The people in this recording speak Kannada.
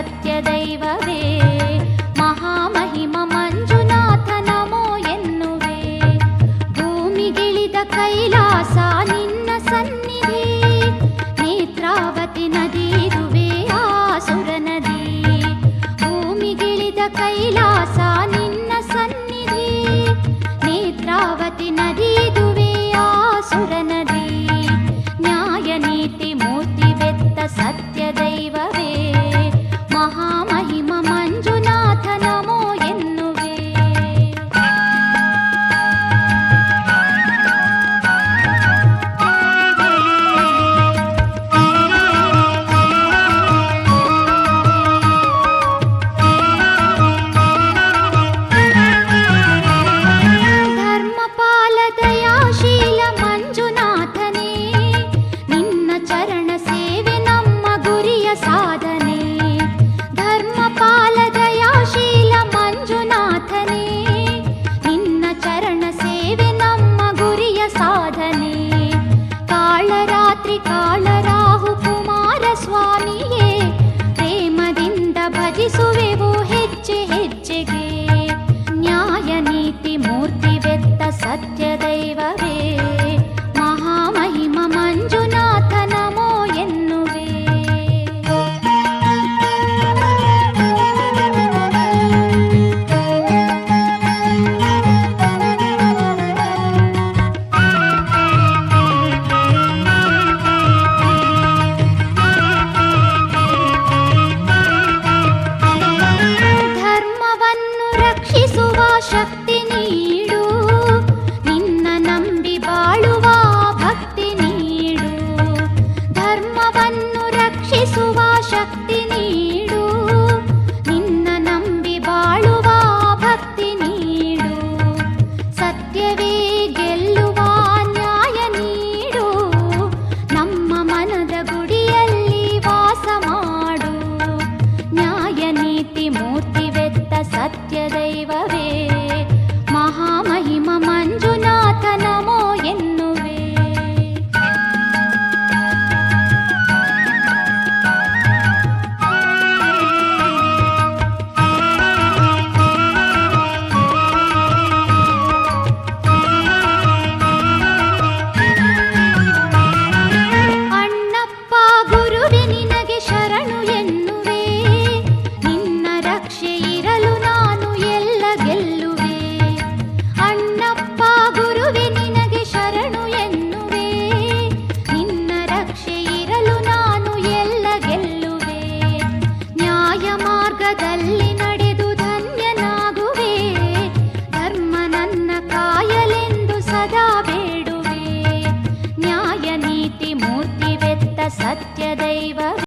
ಸತ್ಯದೈವವೇ ಮಹಾಮಹಿಮ ಮಂಜುನಾಥ ನಮೋ ಎನ್ನುವೆ. ಭೂಮಿಗಿಳಿದ ಕೈಲಾಸ ನಿನ್ನ ಸನ್ನಿಧಿ, ನೇತ್ರಾವತಿ ನದಿದುವೆ ಆಸುರ ನದಿ. ಭೂಮಿಗಿಳಿದ ಕೈಲಾಸ ನಿನ್ನ ಸನ್ನಿಧಿ, ನೇತ್ರಾವತಿ ನದಿದುವೆ ಆಸುರ ನದಿ. ನ್ಯಾಯ ನೀತಿ ಮೂರ್ತಿ ವೆತ್ತ ಸತ್ಯದೈವವೇ ಮಹಾಮಹಿಮ ಮಂಜುನಾಥ ನಮೋ ಎನ್ನುವೆ. ಧರ್ಮಪಾಲ ದಯಾಶೀಲ ಮಂಜುನಾಥನೇ, ನಿನ್ನ ಚರಣ ಸೇವೆ ನಮ್ಮ ಗುರಿಯ ಸಾಧನೆ. ಧರ್ಮಪಾಲ ದಯಾಶೀಲ ಮಂಜುನಾಥನೇ, ನಿನ್ನ ಚರಣ ಸೇವೆ ನಮ್ಮ ಗುರಿಯ ಸಾಧನೆ. ಕಾಳರಾತ್ರಿ ಕಾಳರಾಹು ಕುಮಾರ ಸ್ವಾಮಿಯೇ, ಪ್ರೇಮದಿಂದ ಭಜಿಸುವೆವು ಹೆಜ್ಜೆ ಹೆಜ್ಜೆಗೆ. ನ್ಯಾಯ ನೀತಿ ಮೂರ್ತಿ ವೆತ್ತ ಸತ್ಯದೈವವೇ ಮಹಾಮಹಿಮ ಮಂಜುನಾಥ ನಮೋ ಎನ್ನುವೆ. ಧರ್ಮವನ್ನು ರಕ್ಷಿಸುವ ಶಕ್ತಿ ನೀಡು, ನಿನ್ನ ನಂಬಿ ಬಾಳುವ ಭಕ್ತಿ ನೀಡು. ಧರ್ಮವನ್ನು ರಕ್ಷಿಸುವ ಶಕ್ತಿ ನೀಡು, ನಿನ್ನ ನಂಬಿ ಬಾಳುವ ಭಕ್ತಿ ನೀಡು. ಸತ್ಯವೇ ಗೆಲ್ಲುವ ನ್ಯಾಯ ನೀಡು, ನಮ್ಮ ಮನದ ಗುಡಿಯಲ್ಲಿ ವಾಸ ಮಾಡು. ನ್ಯಾಯ ನೀತಿ ಮೂರ್ತಿ ವೆತ್ತ ಸತ್ಯದೈವವೇ ಮಹಾಮಹಿಮ ಮಂಜುನಾಥ ನಮೋ ಎನ್ನುವೆ. ಅಣ್ಣಪ್ಪ ಗುರುವೆ ನಿನಗೆ ಶರಣು ಎನ್ನುವೆ, ನಿನ್ನ ರಕ್ಷೆ ಇರಲು ನಾನು ಎಲ್ಲ ಗೆಲ್ಲುವೆ. ಅಣ್ಣಪ್ಪ ಗುರುವೆ ನಿನಗೆ ಶರಣು ಎನ್ನುವೆ, ನಿನ್ನ ರಕ್ಷೆ ಇರಲು ನಾನು ಎಲ್ಲ ಗೆಲ್ಲುವೆ. ನ್ಯಾಯ ಮಾರ್ಗದಲ್ಲಿ ನಡೆದು ಧನ್ಯನಾಗುವೆ, ಧರ್ಮ ನನ್ನ ಕಾಯಲೆಂದು ಸದಾ ಬೇಡುವೆ. ನ್ಯಾಯ ನೀತಿ ಮೂರ್ತಿ ವೆತ್ತ ಸತ್ಯದೈವ